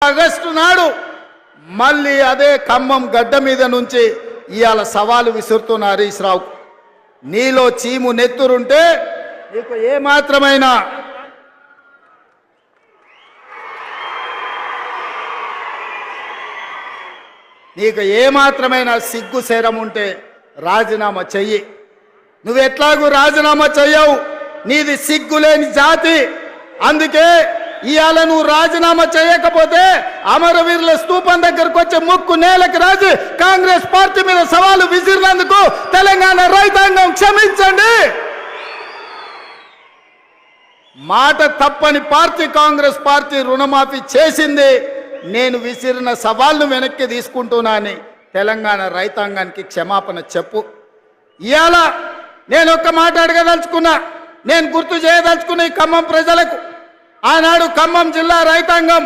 August నాడు మళ్ళీ అదే ఖమ్మం గడ్డ మీద నుంచి ఇవాళ సవాలు విసురుతున్న హరీష్ రావు, నీలో చీము నెత్తురుంటే నీకు ఏమాత్రమైన సిగ్గు శరం ఉంటే రాజీనామా చెయ్యి. నువ్వెట్లాగూ రాజీనామా చెయ్యవు, నీది సిగ్గులేని జాతి. అందుకే ఇవాళ నువ్వు రాజీనామా చేయకపోతే అమరవీరుల స్తూపం దగ్గరకు వచ్చే ముక్కు నేలకు రాజు కాంగ్రెస్ పార్టీ మీద సవాలు విసిరినందుకు తెలంగాణ రైతాంగం క్షమించండి. మాట తప్పని పార్టీ కాంగ్రెస్ పార్టీ రుణమాఫీ చేసింది. నేను విసిరిన సవాళ్లు వెనక్కి తీసుకుంటున్నానని తెలంగాణ రైతాంగానికి క్షమాపణ చెప్పు. ఇవాళ నేను ఒక్క మాట అడగదలుచుకున్నా, నేను గుర్తు చేయదలుచుకున్న ఈ ఖమ్మం ప్రజలకు, ఆనాడు ఖమ్మం జిల్లా రైతాంగం